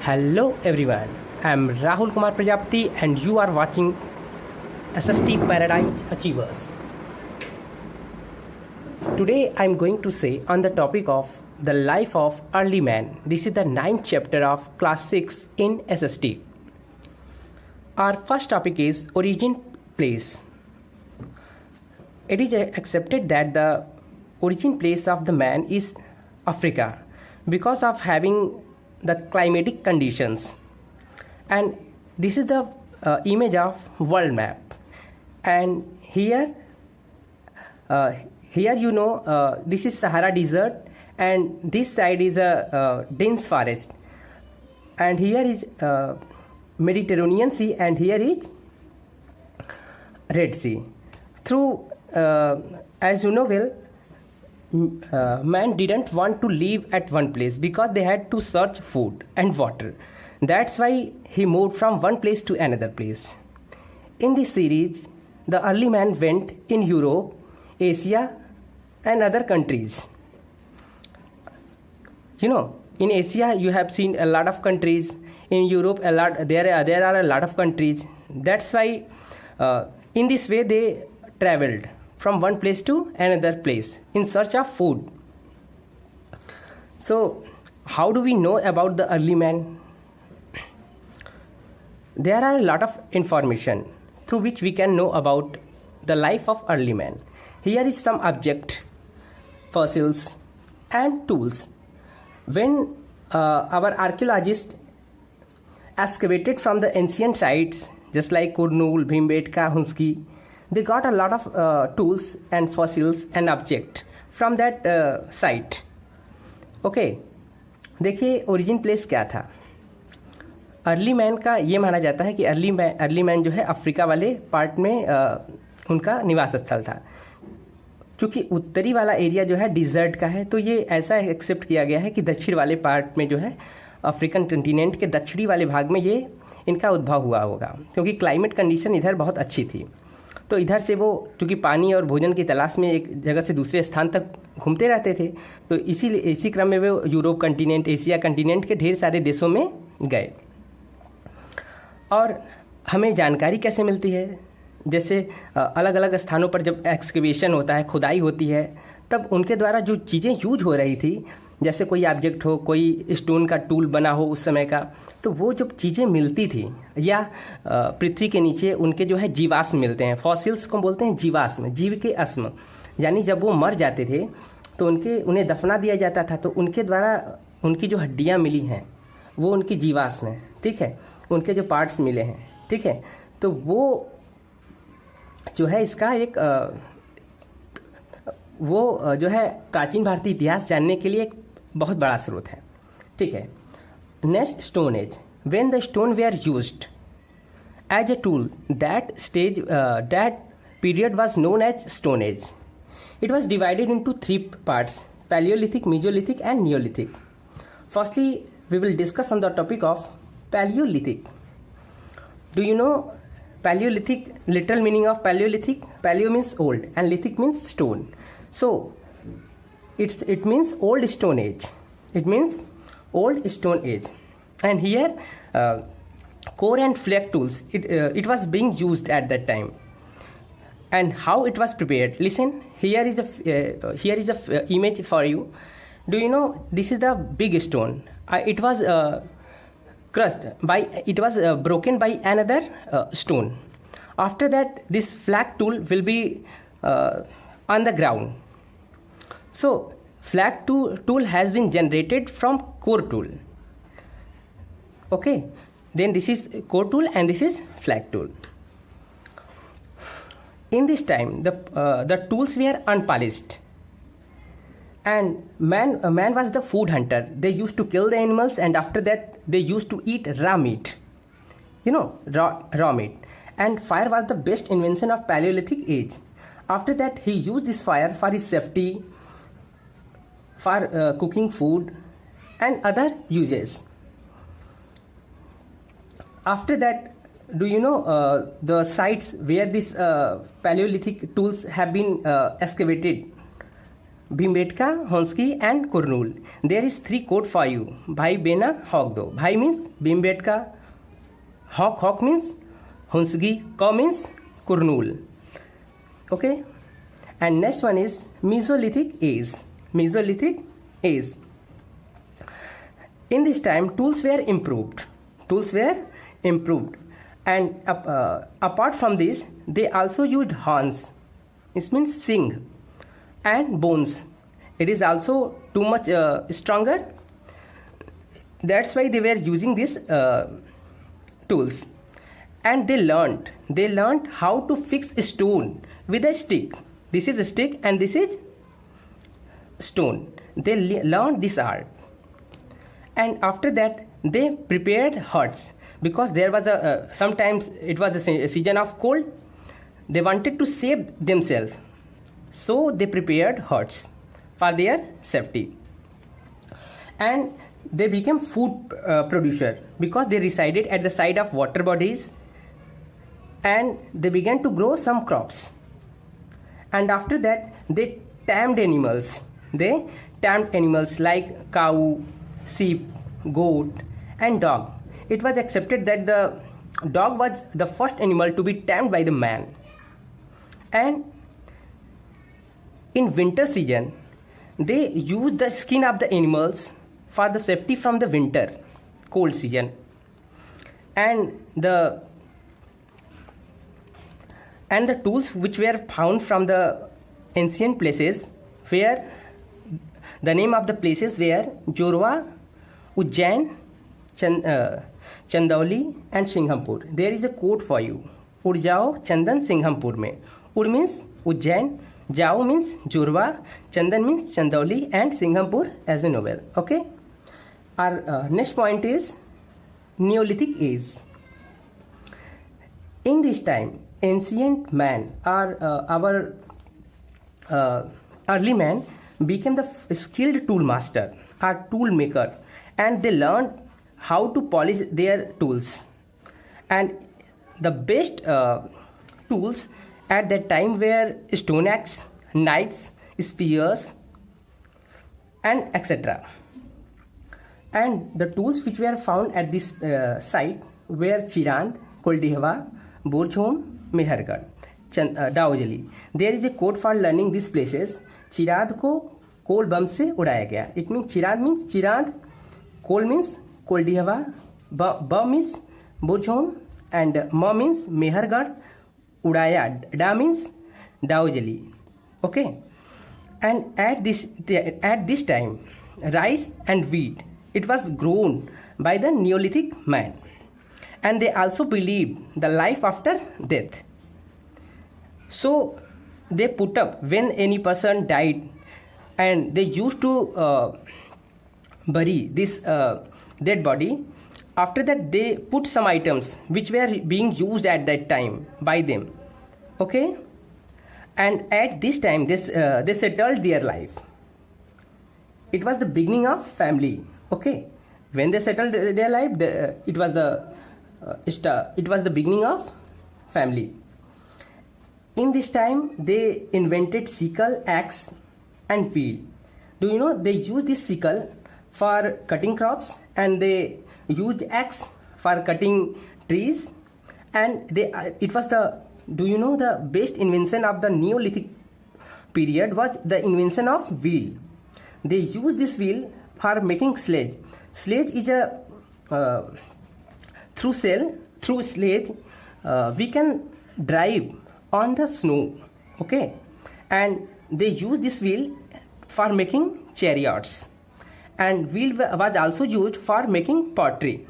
Hello everyone, I am Rahul Kumar Prajapati and you are watching SST Paradise Achievers. Today I am going to say on the topic of the life of early man. This is the 9th chapter of class 6 in SST. Our first topic is origin place. It is accepted that the origin place of the man is Africa because of having the climatic conditions, and this is the image of world map. And here this is Sahara desert, and this side is a dense forest, and here is Mediterranean Sea, and here is Red Sea. Through as you know well, man didn't want to live at one place because they had to search food and water. That's why he moved from one place to another place. In this series, the early man went in Europe, Asia and other countries. You know, in Asia you have seen a lot of countries. In Europe there are a lot of countries. That's why in this way they traveled from one place to another place in search of food. So how do we know about the early man? There are a lot of information through which we can know about the life of early man. Here is some object, fossils and tools. When our archaeologists excavated from the ancient sites just like Kurnool, Bhimbetka, Hunski, they got a lot of tools and fossils and objects from that site. Okay, देखिए origin place क्या था. Early man का ये माना जाता है कि early man जो है अफ्रीका वाले पार्ट में उनका निवास स्थल था. चूँकि उत्तरी वाला एरिया जो है डिजर्ट का है, तो ये ऐसा एक्सेप्ट किया गया है कि दक्षिण वाले पार्ट में जो है अफ्रीकन कंटिनेंट के दक्षिणी वाले भाग में ये इनका उद्भव हुआ होगा, क्योंकि क्लाइमेट कंडीशन इधर बहुत अच्छी थी. तो इधर से वो चूँकि पानी और भोजन की तलाश में एक जगह से दूसरे स्थान तक घूमते रहते थे, तो इसी क्रम में वो यूरोप कंटिनेंट, एशिया कंटिनेंट के ढेर सारे देशों में गए. और हमें जानकारी कैसे मिलती है? जैसे अलग अलग स्थानों पर जब एक्सकेवेशन होता है, खुदाई होती है, तब उनके द्वारा जो चीज़ें यूज हो रही थी, जैसे कोई ऑब्जेक्ट हो, कोई स्टोन का टूल बना हो उस समय का, तो वो जब चीज़ें मिलती थी या पृथ्वी के नीचे उनके जो है जीवाश्म मिलते हैं. फॉसिल्स को बोलते हैं जीवाश्म, जीव के अस्म. यानी जब वो मर जाते थे तो उन्हें दफना दिया जाता था, तो उनके द्वारा उनकी जो हड्डियाँ मिली हैं वो उनकी जीवाश्म है. ठीक है, उनके जो पार्ट्स मिले हैं. ठीक है, तो वो जो है इसका एक वो जो है प्राचीन भारतीय इतिहास जानने के लिए एक बहुत बड़ा स्रोत है. ठीक है. Next, stone age. When the stone were used as a tool, that period was known as stone age. It was divided into 3 parts: paleolithic, mesolithic and neolithic. Firstly we will discuss on the topic of Paleolithic. Do you know Paleolithic, literal meaning of Paleolithic? Paleo means old and lithic means stone. So it means old stone age. It means old stone age. And here core and flake tools, it was being used at that time. And how it was prepared? Listen, here is a image for you. Do you know this is the big stone? It was broken by another stone. After that, this flake tool will be on the ground. So flake tool has been generated from core tool. Okay, then this is core tool and this is flake tool. In this time, the tools were unpolished. And man was the food hunter. They used to kill the animals, and after that they used to eat raw meat. You know, raw meat. And fire was the best invention of Paleolithic age. After that, he used this fire for his safety, for cooking food and other uses. After that, do you know the sites where these Paleolithic tools have been excavated? Bhimbetka, Honsky and Kurnul. There is 3 quote for you. Bhai Bena Hok Do. Bhai means Bhimbetka, Hok means Honsky, Ko means Kurnul. Okay. And next one is Mesolithic age. Mesolithic age. In this time, tools were improved. And apart from this, they also used horns. It means sing, and bones. It is also too much stronger. That's why they were using these tools. And they learned how to fix stone with a stick. This is a stick and this is stone. They learned this art. And after that, they prepared huts, because there was sometimes it was a season of cold. They wanted to save themselves, so they prepared huts for their safety. And they became food producer, because they resided at the side of water bodies, and they began to grow some crops. And after that, they tamed animals. Like cow, sheep, goat and dog. It was accepted that the dog was the first animal to be tamed by the man. And in winter season, they used the skin of the animals for the safety from the winter, cold season. And the tools which were found from the ancient places, where the name of the places were Jorwa, Ujjain, Chandauli and Singhampur. There is a quote for you. Ud jao Chandan Singhampur mein. Ud means Ujjain, Jao means Jorwa, Chandan means Chandauli and Singhampur as a novel. Okay. Our next point is Neolithic age. In this time, ancient man or our early man became the skilled tool master or tool maker, and they learned how to polish their tools. And the best tools at that time were stone axe, knives, spears and etc. And the tools which were found at this site were Chirand, Koldihwa, Borjhom, Mehergarh, Daojali. There is a code for learning these places. Chirand को coal bomb से उड़ाया गया. It mean Chirand means Chirand, coal means Koldihwa, ब means Burzahom and म means Mehrgarh, उड़ाया डा means Daojali. Okay. And at this time rice and wheat, it was grown by the Neolithic man, and they also believed the life after death. So they put up when any person died, and they used to bury this dead body. After that, they put some items which were being used at that time by them. Okay. And at this time, they settled their life. It was the beginning of family. Okay. When they settled their life, it was the beginning of family. In this time, they invented sickle, axe and wheel. Do you know they use this sickle for cutting crops, and they used axe for cutting trees, and it was the, do you know the best invention of the Neolithic period was the invention of wheel. They use this wheel for making sledge. Sledge is a through sledge we can drive on the snow. Okay. And they use this wheel for making chariots, and wheel was also used for making pottery.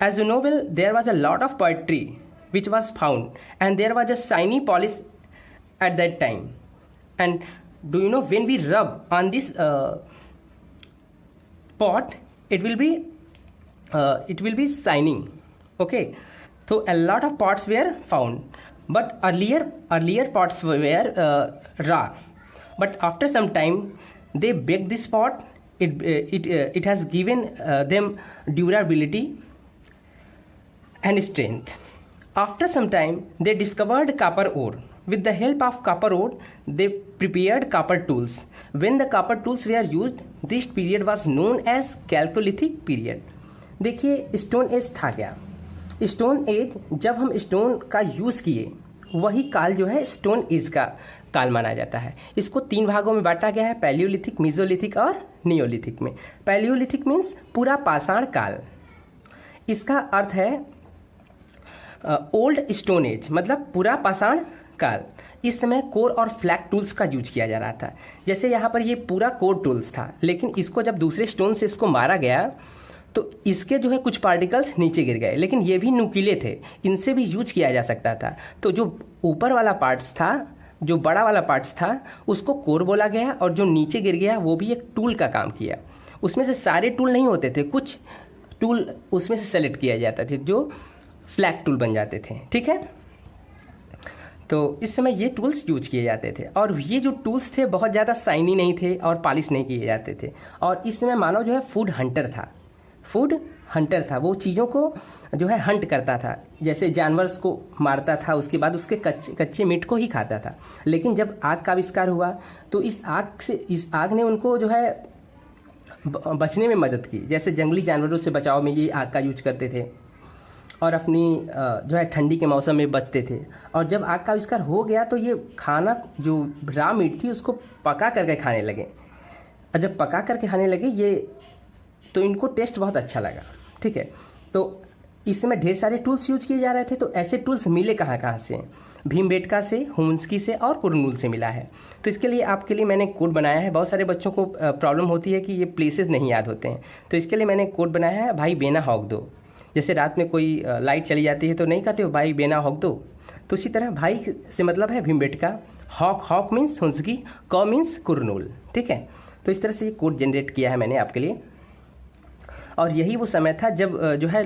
As you know well, there was a lot of pottery which was found, and there was a shiny polish at that time. And do you know, when we rub on this pot, it will be shining. Okay. So a lot of pots were found, but earlier pots were raw. But after some time, they baked this pot. It has given them durability and strength. After some time, they discovered copper ore. With the help of copper rod, they prepared copper tools. When the copper tools were used, this period was known as Chalcolithic period. देखिए stone age था क्या? Stone age जब हम stone का use किए वही काल जो है स्टोन एज का काल माना जाता है। इसको 3 भागों में बांटा गया है, पैलियोलिथिक, मेसोलिथिक और नियोलिथिक में। पैलियोलिथिक मीन्स पूरा पाषाण काल। इसका अर्थ है ओल्ड स्टोन एज, मतलब पूरा पाषाण काल। इस समय कोर और फ्लैग टूल्स का यूज किया जा रहा था। जैसे यहाँ पर ये पूरा कोर टूल्स था, लेकिन इसको जब दूसरे स्टोन से इसको मारा गया तो इसके जो है कुछ पार्टिकल्स नीचे गिर गए, लेकिन ये भी नुकीले थे, इनसे भी यूज किया जा सकता था। तो जो ऊपर वाला पार्ट्स था, जो बड़ा वाला पार्ट्स था, उसको कोर बोला गया, और जो नीचे गिर गया वो भी एक टूल का काम किया। उसमें से सारे टूल नहीं होते थे, कुछ टूल उसमें से सेलेक्ट किया जाता थे जो फ्लैग टूल बन जाते थे। ठीक है, तो इस समय ये टूल्स यूज किए जाते थे, और ये जो टूल्स थे बहुत ज़्यादा शाइनी नहीं थे और पॉलिश नहीं किए जाते थे। और इस समय मानव जो है फूड हंटर था, फूड हंटर था। वो चीज़ों को जो है हंट करता था, जैसे जानवर्स को मारता था, उसके बाद उसके कच्चे मीट को ही खाता था। लेकिन जब आग का आविष्कार हुआ तो इस आग ने उनको जो है बचने में मदद की। जैसे जंगली जानवरों से बचाव में ये आग का यूज करते थे, और अपनी जो है ठंडी के मौसम में बचते थे। और जब आग का आविष्कार हो गया तो ये खाना जो रॉ मीट थी उसको पका करके खाने लगे, और जब पका करके खाने लगे ये तो इनको टेस्ट बहुत अच्छा लगा। ठीक है, तो इसमें ढेर सारे टूल्स यूज किए जा रहे थे। तो ऐसे टूल्स मिले कहाँ कहाँ से? भीमबेटका से, हुम्स्की से और कुरनूल से मिला है। तो इसके लिए आपके लिए मैंने कोड बनाया है। बहुत सारे बच्चों को प्रॉब्लम होती है कि ये प्लेसेस नहीं याद होते हैं, तो इसके लिए मैंने कोड बनाया है, भाई बेना हॉक दो। जैसे रात में कोई लाइट चली जाती है तो नहीं कहते हो भाई बेना हॉक दो, तो इसी तरह भाई से मतलब है भीमबेटका, हॉक मीन्स हुम्स्की, क मीन्स कुरनूल। ठीक है, तो इस तरह से ये कोड जनरेट किया है मैंने आपके लिए। और यही वो समय था जब जो है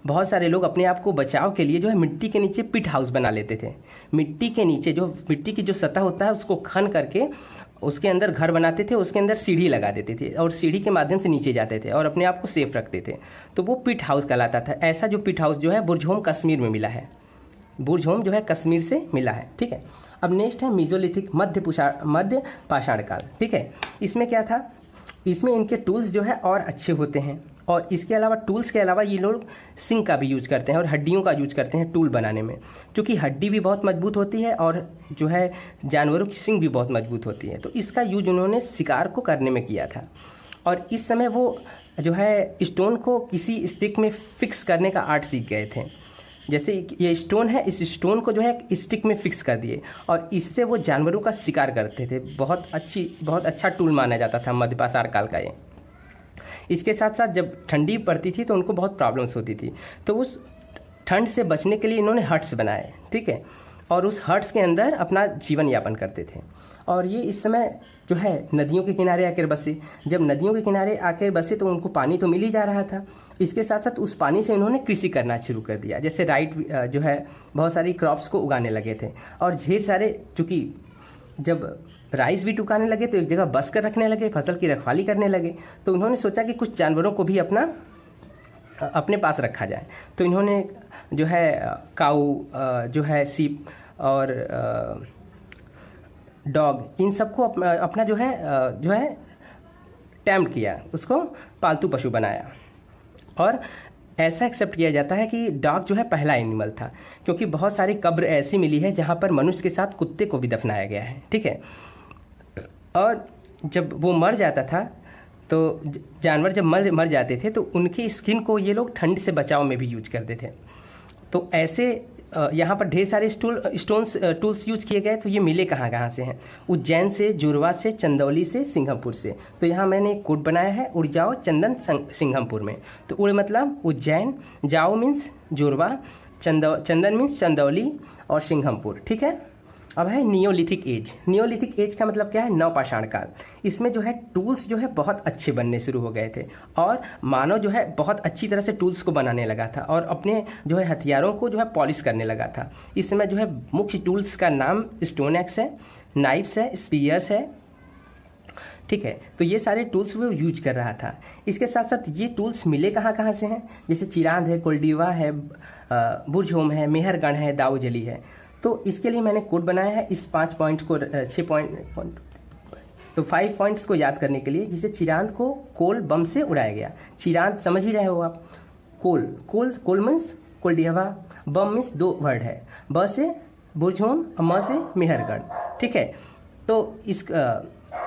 बहुत सारे लोग अपने आप को बचाव के लिए जो है मिट्टी के नीचे पिट हाउस बना लेते थे। मिट्टी के नीचे जो मिट्टी की जो सतह होता है उसको खन करके उसके अंदर घर बनाते थे, उसके अंदर सीढ़ी लगा देते थे और सीढ़ी के माध्यम से नीचे जाते थे और अपने आप को सेफ रखते थे। तो वो पिट हाउस कहलाता था। ऐसा जो पिट हाउस जो है बुर्जहोम कश्मीर में मिला है, बुर्जहोम जो है कश्मीर से मिला है। ठीक है, अब नेक्स्ट है मेसोलिथिक, मध्य पाषाण काल। ठीक है, इसमें क्या था? इसमें इनके टूल्स जो है और अच्छे होते हैं, और इसके अलावा टूल्स के अलावा ये लोग सिंग का भी यूज करते हैं और हड्डियों का यूज करते हैं टूल बनाने में, क्योंकि हड्डी भी बहुत मजबूत होती है और जो है जानवरों की सिंग भी बहुत मजबूत होती है। तो इसका यूज उन्होंने शिकार को करने में किया था। और इस समय वो जो है स्टोन को किसी स्टिक में फिक्स करने का आर्ट सीख गए थे। जैसे ये स्टोन है, इस स्टोन को जो है स्टिक में फिक्स कर दिए और इससे वो जानवरों का शिकार करते थे। बहुत अच्छा टूल माना जाता था मध्यपाषाण काल का ये। इसके साथ साथ जब ठंडी पड़ती थी तो उनको बहुत प्रॉब्लम्स होती थी, तो उस ठंड से बचने के लिए इन्होंने हट्स बनाए। ठीक है, और उस हट्स के अंदर अपना जीवन यापन करते थे। और ये इस समय जो है नदियों के किनारे आकर बसे। जब नदियों के किनारे आकर बसे तो उनको पानी तो मिल ही जा रहा था, इसके साथ साथ उस पानी से इन्होंने कृषि करना शुरू कर दिया। जैसे जो है बहुत सारी क्रॉप्स को उगाने लगे थे, और ढेर सारे, चूँकि जब राइस भी उगाने लगे तो एक जगह बस कर रखने लगे, फसल की रखवाली करने लगे। तो उन्होंने सोचा कि कुछ जानवरों को भी अपने पास रखा जाए। तो इन्होंने जो है काऊ, जो है सीप और डॉग, इन सबको अपना जो है टैम किया, उसको पालतू पशु बनाया। और ऐसा एक्सेप्ट किया जाता है कि डॉग जो है पहला एनिमल था, क्योंकि बहुत सारी कब्र ऐसी मिली है जहाँ पर मनुष्य के साथ कुत्ते को भी दफनाया गया है। ठीक है, और जब वो मर जाता था तो जानवर जब मर जाते थे तो उनकी स्किन को ये लोग ठंड से बचाव में भी यूज करते थे। तो ऐसे यहाँ पर ढेर सारे टूल्स यूज किए गए। तो ये मिले कहाँ कहाँ से हैं? उज्जैन से, जुड़वा से, चंदौली से, सिंघमपुर से। तो यहाँ मैंने एक कोड बनाया है, उड़ जाओ चंदन सिंघमपुर में। तो उड़ मतलब उज्जैन, जाओ मीन्स जुड़वा, चंदन मीन्स चंदौली और सिंघमपुर। ठीक है, अब है नियोलिथिक एज। नियोलिथिक एज का मतलब क्या है? नवपाषाण काल। इसमें जो है टूल्स जो है बहुत अच्छे बनने शुरू हो गए थे, और मानव जो है बहुत अच्छी तरह से टूल्स को बनाने लगा था और अपने जो है हथियारों को जो है पॉलिश करने लगा था। इस समय जो है मुख्य टूल्स का नाम स्टोन एक्स है, नाइफ्स है, स्पीयर्स है। ठीक है, तो ये सारे टूल्स वो यूज कर रहा था। इसके साथ साथ ये टूल्स मिले कहाँ कहाँ से हैं? जैसे चिरांद है, कोल्डीवा है, बुर्जहोम है, मेहरगढ़ है, दाऊजली है। तो इसके लिए मैंने कोड बनाया है इस 5 पॉइंट को 6 पॉइंट तो 5 पॉइंट्स को याद करने के लिए, जिसे चिरांद को कोल बम से उड़ाया गया। चिरांद समझ ही रहे हो आप, कोल मीन्स कोल्डिहवा, बम मीन्स 2 वर्ड है, ब से बुरझोन, म से मेहरगढ़, ठीक है। तो इस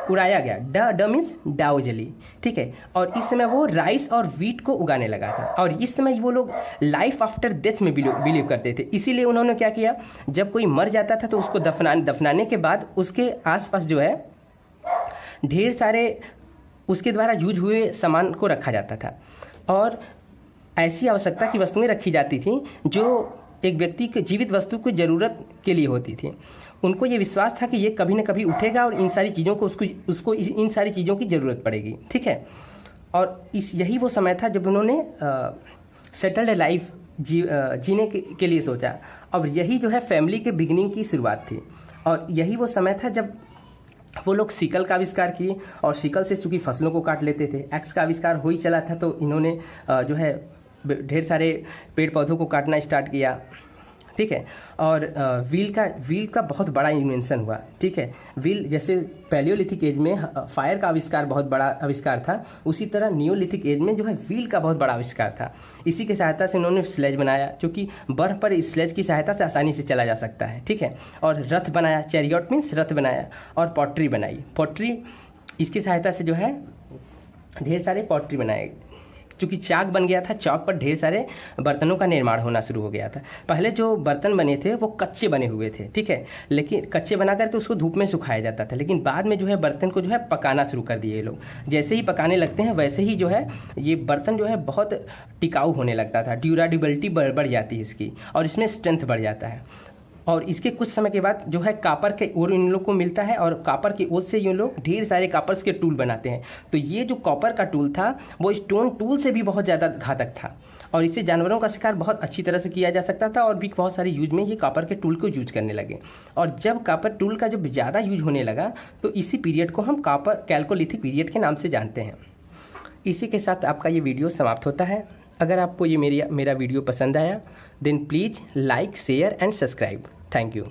उड़ाया गया, ड मीन्स डाओजली, ठीक है। और इस समय वो राइस और वीट को उगाने लगा था, और इस समय वो लोग लाइफ आफ्टर डेथ में बिलीव करते थे। इसीलिए उन्होंने क्या किया, जब कोई मर जाता था तो उसको दफनाने के बाद उसके आसपास जो है ढेर सारे उसके द्वारा यूज हुए सामान को रखा जाता था, और ऐसी आवश्यकता की वस्तुएं रखी जाती थी जो एक व्यक्ति के जीवित वस्तु की ज़रूरत के लिए होती थी। उनको ये विश्वास था कि ये कभी न कभी उठेगा और इन सारी चीज़ों को उसको इन सारी चीज़ों की ज़रूरत पड़ेगी, ठीक है। और यही वो समय था जब उन्होंने सेटल्ड लाइफ जीने के लिए सोचा, और यही जो है फैमिली के बिगिनिंग की शुरुआत थी। और यही वो समय था जब वो लोग सिकल का आविष्कार किए, और सिकल से चूंकि फसलों को काट लेते थे, एक्स का आविष्कार हो ही चला था, तो इन्होंने जो है ढेर सारे पेड़ पौधों को काटना स्टार्ट किया, ठीक है। और व्हील का बहुत बड़ा इन्वेंशन हुआ, ठीक है। व्हील जैसे पैलियोलिथिक एज में फायर का आविष्कार बहुत बड़ा आविष्कार था, उसी तरह नियोलिथिक एज में जो है व्हील का बहुत बड़ा आविष्कार था। इसी की सहायता से उन्होंने स्लेज बनाया, क्योंकि बर्फ पर स्लेज की सहायता से आसानी से चला जा सकता है, ठीक है। और रथ बनाया, चैरियट मीन्स रथ बनाया, और पॉटरी बनाई। पॉटरी इसकी सहायता से जो है ढेर सारे पॉटरी बनाए, चूँकि चाक बन गया था, चाक पर ढेर सारे बर्तनों का निर्माण होना शुरू हो गया था। पहले जो बर्तन बने थे वो कच्चे बने हुए थे, ठीक है, लेकिन कच्चे बना करके उसको धूप में सुखाया जाता था, लेकिन बाद में जो है बर्तन को जो है पकाना शुरू कर दिए लोग। जैसे ही पकाने लगते हैं वैसे ही जो है ये बर्तन जो है बहुत टिकाऊ होने लगता था, ड्यूरेबिलिटी बढ़ जाती है इसकी, और इसमें स्ट्रेंथ बढ़ जाता है। और इसके कुछ समय के बाद जो है कापर के ओर इन लोग को मिलता है, और कापर के ओर से ये लोग ढेर सारे कापर्स के टूल बनाते हैं। तो ये जो कॉपर का टूल था वो स्टोन टूल से भी बहुत ज़्यादा घातक था, और इससे जानवरों का शिकार बहुत अच्छी तरह से किया जा सकता था, और भी बहुत सारे यूज में ये कापर के टूल को यूज करने लगे। और जब कापर टूल का जब ज़्यादा यूज होने लगा तो इसी पीरियड को हम कैल्कोलिथिक पीरियड के नाम से जानते हैं। इसी के साथ आपका ये वीडियो समाप्त होता है। अगर आपको ये मेरा वीडियो पसंद आया then please like, share and subscribe. Thank you.